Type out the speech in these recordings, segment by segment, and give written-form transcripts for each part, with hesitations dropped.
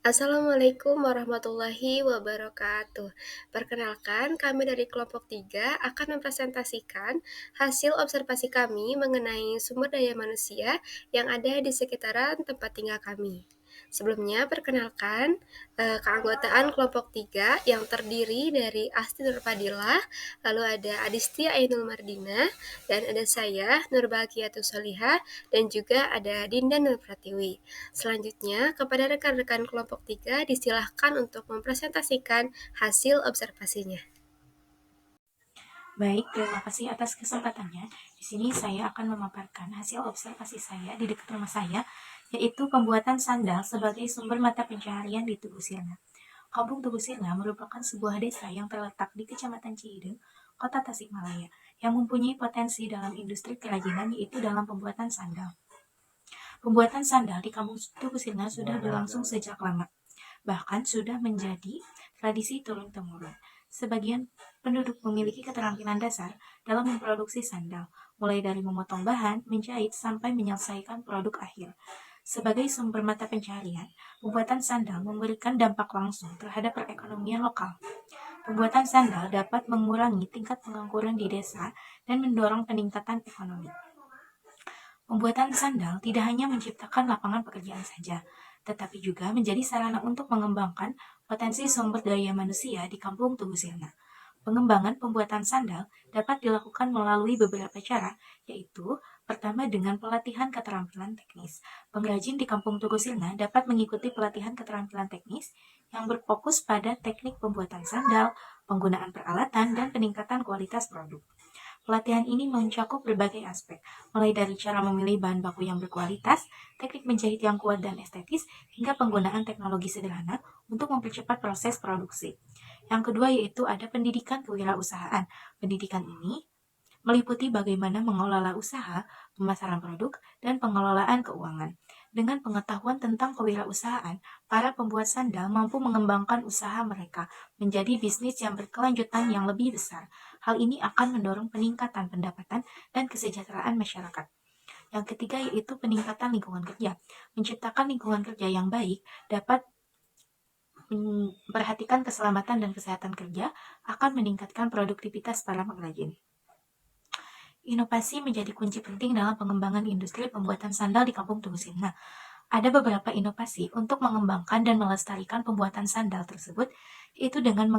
Assalamualaikum warahmatullahi wabarakatuh. Perkenalkan, kami dari kelompok 3 akan mempresentasikan hasil observasi kami mengenai sumber daya manusia yang ada di sekitaran tempat tinggal kami. Sebelumnya, perkenalkan keanggotaan kelompok 3 yang terdiri dari Asti Nurpadila, lalu ada Adistia Ainul Mardina, dan ada saya, Nurbahagiatus Solihah, dan juga ada Dinda Nur Pratiwi. Selanjutnya, kepada rekan-rekan kelompok 3 disilahkan untuk mempresentasikan hasil observasinya. Baik, terima kasih atas kesempatannya. Di sini saya akan memaparkan hasil observasi saya di dekat rumah saya, yaitu pembuatan sandal sebagai sumber mata pencaharian di Tugu Sirna. Kampung Tugu Sirna merupakan sebuah desa yang terletak di Kecamatan Ciideng, Kota Tasikmalaya, yang mempunyai potensi dalam industri kerajinan yaitu dalam pembuatan sandal. Pembuatan sandal di Kampung Tugu Sirna sudah berlangsung sejak lama, bahkan sudah menjadi tradisi turun-temurun. Sebagian penduduk memiliki keterampilan dasar dalam memproduksi sandal, mulai dari memotong bahan, menjahit, sampai menyelesaikan produk akhir. Sebagai sumber mata pencaharian, pembuatan sandal memberikan dampak langsung terhadap perekonomian lokal. Pembuatan sandal dapat mengurangi tingkat pengangguran di desa dan mendorong peningkatan ekonomi. Pembuatan sandal tidak hanya menciptakan lapangan pekerjaan saja, tetapi juga menjadi sarana untuk mengembangkan potensi sumber daya manusia di Kampung Tugu Sirna. Pengembangan pembuatan sandal dapat dilakukan melalui beberapa cara, yaitu pertama dengan pelatihan keterampilan teknis. Pengrajin di Kampung Tugu Sirna dapat mengikuti pelatihan keterampilan teknis yang berfokus pada teknik pembuatan sandal, penggunaan peralatan, dan peningkatan kualitas produk. Pelatihan ini mencakup berbagai aspek, mulai dari cara memilih bahan baku yang berkualitas, teknik menjahit yang kuat dan estetis, hingga penggunaan teknologi sederhana untuk mempercepat proses produksi. Yang kedua yaitu ada pendidikan kewirausahaan. Pendidikan ini meliputi bagaimana mengelola usaha, pemasaran produk, dan pengelolaan keuangan. Dengan pengetahuan tentang kewirausahaan, para pembuat sandal mampu mengembangkan usaha mereka menjadi bisnis yang berkelanjutan yang lebih besar. Hal ini akan mendorong peningkatan pendapatan dan kesejahteraan masyarakat. Yang ketiga yaitu peningkatan lingkungan kerja. Menciptakan lingkungan kerja yang baik dapat memperhatikan keselamatan dan kesehatan kerja akan meningkatkan produktivitas para pengrajin. Inovasi menjadi kunci penting dalam pengembangan industri pembuatan sandal di Kampung Tugu Sirna. Ada beberapa inovasi untuk mengembangkan dan melestarikan pembuatan sandal tersebut, yaitu dengan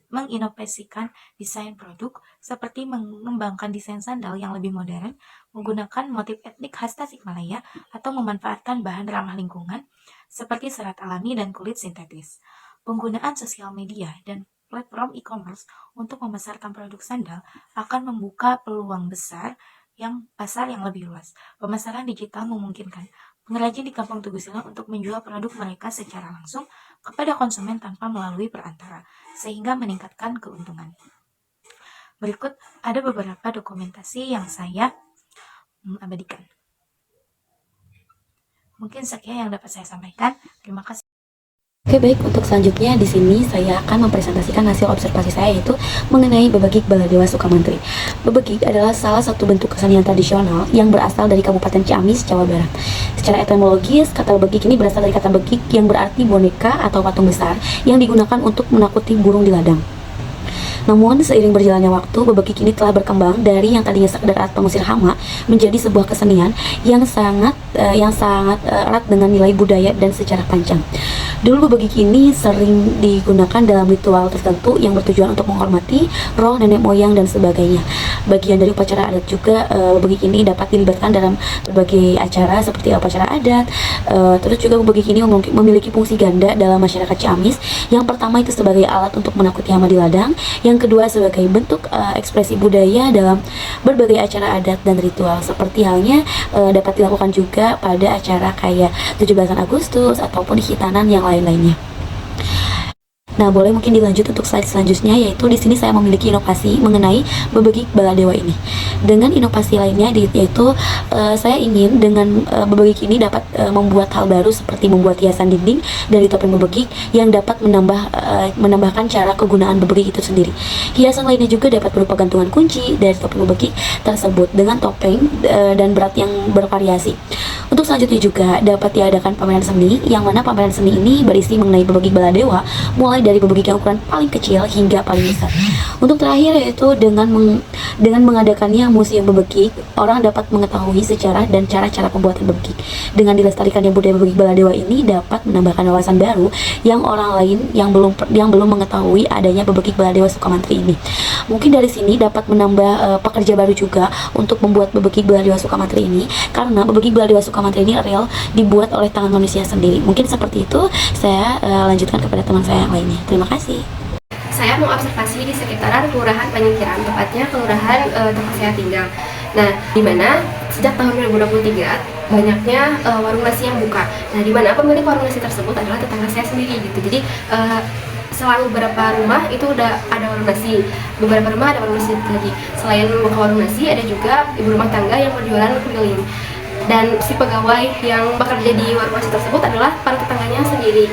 menginovasikan desain produk, seperti mengembangkan desain sandal yang lebih modern, menggunakan motif etnik khas Tasikmalaya, atau memanfaatkan bahan ramah lingkungan, seperti serat alami dan kulit sintetis. Penggunaan sosial media dan platform e-commerce untuk memasarkan produk sandal akan membuka peluang besar pasar yang lebih luas. Pemasaran digital memungkinkan pengrajin di Kampung Tugu Sirna untuk menjual produk mereka secara langsung kepada konsumen tanpa melalui perantara, sehingga meningkatkan keuntungan. Berikut ada beberapa dokumentasi yang saya abadikan. Mungkin sekian yang dapat saya sampaikan. Terima kasih. Oke, baik, untuk selanjutnya di sini saya akan mempresentasikan hasil observasi saya, yaitu mengenai bebegik Baladewa Sukamantri. Bebegik adalah salah satu bentuk kesenian tradisional yang berasal dari Kabupaten Ciamis, Jawa Barat. Secara etimologis, kata bebegik ini berasal dari kata begik yang berarti boneka atau patung besar yang digunakan untuk menakuti burung di ladang. Namun, seiring berjalannya waktu, bebegik ini telah berkembang dari yang tadinya sekedar alat pengusir hama menjadi sebuah kesenian yang sangat erat dengan nilai budaya dan sejarah panjang. Dulu bebegik ini sering digunakan dalam ritual tertentu yang bertujuan untuk menghormati roh nenek moyang dan sebagainya. Bagian dari upacara adat juga, bebegik ini dapat dilibatkan dalam berbagai acara seperti upacara adat. Terus juga bebegik ini memiliki fungsi ganda dalam masyarakat Ciamis. Yang pertama itu sebagai alat untuk menakuti hama di ladang, yang kedua sebagai bentuk ekspresi budaya dalam berbagai acara adat dan ritual, seperti halnya dapat dilakukan juga pada acara kayak 17 Agustus ataupun hitanan yang lain-lainnya. Nah, boleh mungkin dilanjut untuk slide selanjutnya, yaitu di sini saya memiliki inovasi mengenai bebegik baladewa ini. Dengan inovasi lainnya yaitu saya ingin dengan bebegik ini dapat membuat hal baru seperti membuat hiasan dinding dari topeng bebegik yang dapat menambahkan cara kegunaan bebegik itu sendiri. Hiasan lainnya juga dapat berupa gantungan kunci dari topeng bebegik tersebut dengan topeng dan berat yang bervariasi. Untuk selanjutnya juga dapat diadakan pameran seni, yang mana pameran seni ini berisi mengenai bebegik baladewa, mulai dari bebegik yang ukuran paling kecil hingga paling besar. Untuk terakhir yaitu dengan mengadakannya museum bebegik, orang dapat mengetahui sejarah dan cara-cara pembuatan bebegik. Dengan dilestarikannya budaya bebegik baladewa ini dapat menambahkan wawasan baru yang orang lain yang belum mengetahui adanya bebegik baladewa Sukamantri ini. Mungkin dari sini dapat menambah pekerja baru juga untuk membuat bebegik baladewa Sukamantri ini, karena bebegik baladewa Sukamantri ini real dibuat oleh tangan manusia sendiri. Mungkin seperti itu. Saya lanjutkan kepada teman saya yang lainnya. Terima kasih. Saya mengobservasi di sekitaran Kelurahan Penyingkiran, tepatnya Kelurahan tempat saya tinggal. Nah, di mana sejak tahun 2023 banyaknya warung nasi yang buka. Nah, di mana pemilik warung nasi tersebut adalah tetangga saya sendiri gitu. Jadi selang beberapa rumah itu udah ada warung nasi, beberapa rumah ada warung nasi lagi. Selain membuka warung nasi, ada juga ibu rumah tangga yang berjualan keliling. Dan si pegawai yang bekerja di warung nasi tersebut adalah para tetangganya sendiri.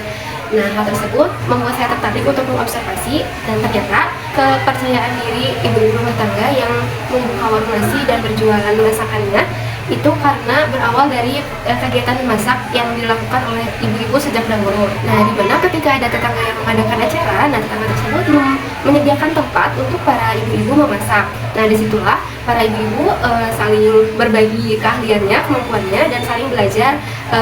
Nah, hal tersebut membuat saya tertarik untuk mengobservasi, dan ternyata kepercayaan diri ibu rumah tangga yang membuka warung nasi dan berjualan masakannya itu karena berawal dari kegiatan memasak yang dilakukan oleh ibu-ibu sejak dahulu. Nah, di mana ketika ada tetangga yang mengadakan acara, nah tetangga tersebut menyediakan tempat untuk para ibu-ibu memasak. Nah, disitulah para ibu-ibu saling berbagi keahliannya, kemampuannya, dan saling belajar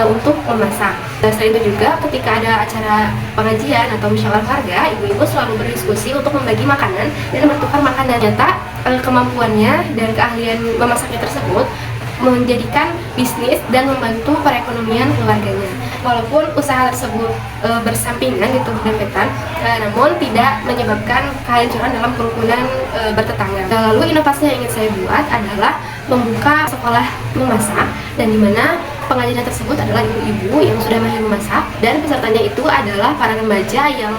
untuk memasak. Nah, selain itu juga ketika ada acara pengajian atau musyawarah warga, ibu-ibu selalu berdiskusi untuk membagi makanan dan bertukar makanan. Nyata kemampuannya dan keahlian memasaknya tersebut menjadikan bisnis dan membantu perekonomian keluarganya. Walaupun usaha tersebut bersampingan gitu, berdempetan, namun tidak menyebabkan kehancuran dalam kerukunan bertetangga. Lalu inovasi yang ingin saya buat adalah membuka sekolah memasak, dan di mana pengajarnya tersebut adalah ibu-ibu yang sudah mahir memasak, dan pesertanya itu adalah para remaja yang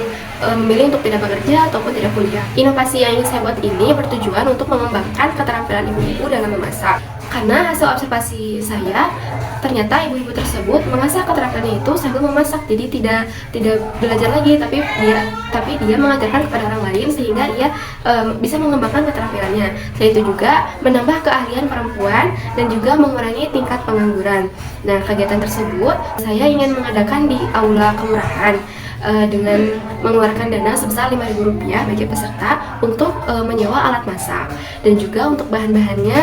memilih untuk tidak bekerja ataupun tidak kuliah. Inovasi yang ingin saya buat ini bertujuan untuk mengembangkan keterampilan ibu-ibu dalam memasak. Karena hasil observasi saya, ternyata ibu-ibu tersebut mengasah keterampilannya itu sambil memasak, jadi tidak belajar lagi, tapi dia mengajarkan kepada orang lain sehingga ia bisa mengembangkan keterampilannya. Selain itu juga menambah keahlian perempuan dan juga mengurangi tingkat pengangguran. Nah, kegiatan tersebut saya ingin mengadakan di aula kelurahan dengan mengeluarkan dana sebesar Rp5.000 bagi peserta untuk menyewa alat masak, dan juga untuk bahan-bahannya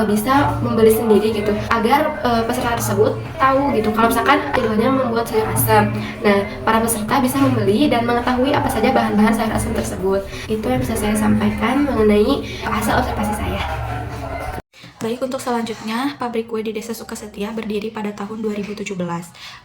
bisa membeli sendiri gitu, agar peserta tersebut tahu gitu kalau misalkan tujuannya membuat sayur asam. Nah, para peserta bisa membeli dan mengetahui apa saja bahan-bahan sayur asam tersebut. Itu yang bisa saya sampaikan mengenai hasil observasi saya. Baik, untuk selanjutnya, pabrik kue di Desa Sukasetia berdiri pada tahun 2017.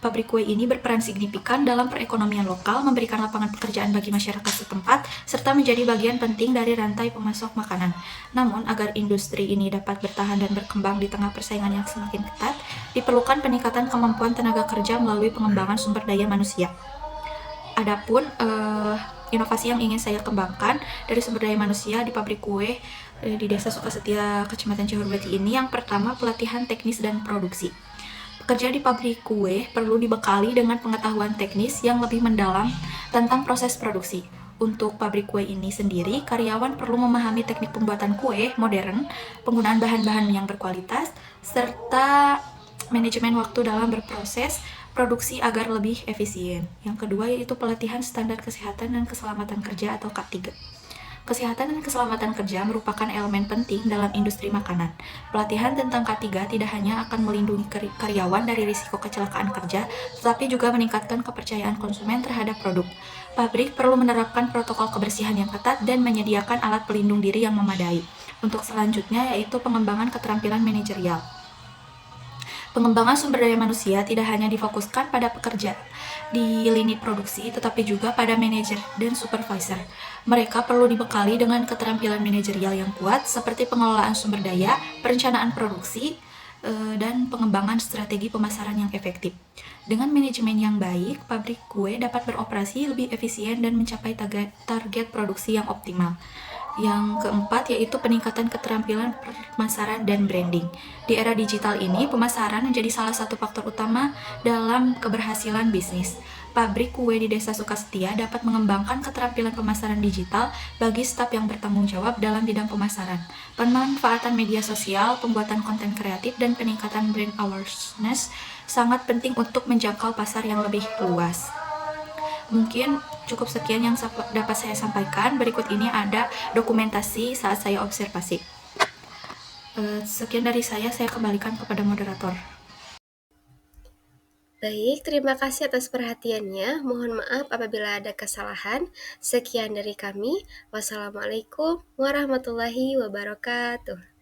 Pabrik kue ini berperan signifikan dalam perekonomian lokal, memberikan lapangan pekerjaan bagi masyarakat setempat, serta menjadi bagian penting dari rantai pemasok makanan. Namun, agar industri ini dapat bertahan dan berkembang di tengah persaingan yang semakin ketat, diperlukan peningkatan kemampuan tenaga kerja melalui pengembangan sumber daya manusia. Adapun inovasi yang ingin saya kembangkan dari sumber daya manusia di pabrik kue di Desa Sukasetia, Kecamatan Cihurbeti ini, yang pertama pelatihan teknis dan produksi. Pekerja di pabrik kue perlu dibekali dengan pengetahuan teknis yang lebih mendalam tentang proses produksi. Untuk pabrik kue ini sendiri, karyawan perlu memahami teknik pembuatan kue modern, penggunaan bahan-bahan yang berkualitas, serta manajemen waktu dalam berproses produksi agar lebih efisien. Yang kedua yaitu pelatihan standar kesehatan dan keselamatan kerja atau K3. Kesehatan dan keselamatan kerja merupakan elemen penting dalam industri makanan. Pelatihan tentang K3 tidak hanya akan melindungi karyawan dari risiko kecelakaan kerja, tetapi juga meningkatkan kepercayaan konsumen terhadap produk. Pabrik perlu menerapkan protokol kebersihan yang ketat dan menyediakan alat pelindung diri yang memadai. Untuk selanjutnya yaitu pengembangan keterampilan manajerial. Pengembangan sumber daya manusia tidak hanya difokuskan pada pekerja di lini produksi, tetapi juga pada manajer dan supervisor. Mereka perlu dibekali dengan keterampilan manajerial yang kuat, seperti pengelolaan sumber daya, perencanaan produksi, dan pengembangan strategi pemasaran yang efektif. Dengan manajemen yang baik, pabrik kue dapat beroperasi lebih efisien dan mencapai target produksi yang optimal. Yang keempat yaitu peningkatan keterampilan pemasaran dan branding. Di era digital ini, pemasaran menjadi salah satu faktor utama dalam keberhasilan bisnis. Pabrik kue di Desa Sukasetia dapat mengembangkan keterampilan pemasaran digital bagi staf yang bertanggung jawab dalam bidang pemasaran. Pemanfaatan media sosial, pembuatan konten kreatif, dan peningkatan brand awareness sangat penting untuk menjangkau pasar yang lebih luas. Mungkin cukup sekian yang dapat saya sampaikan. Berikut ini ada dokumentasi saat saya observasi. Sekian dari saya kembalikan kepada moderator. Baik, terima kasih atas perhatiannya. Mohon maaf apabila ada kesalahan. Sekian dari kami. Wassalamualaikum warahmatullahi wabarakatuh.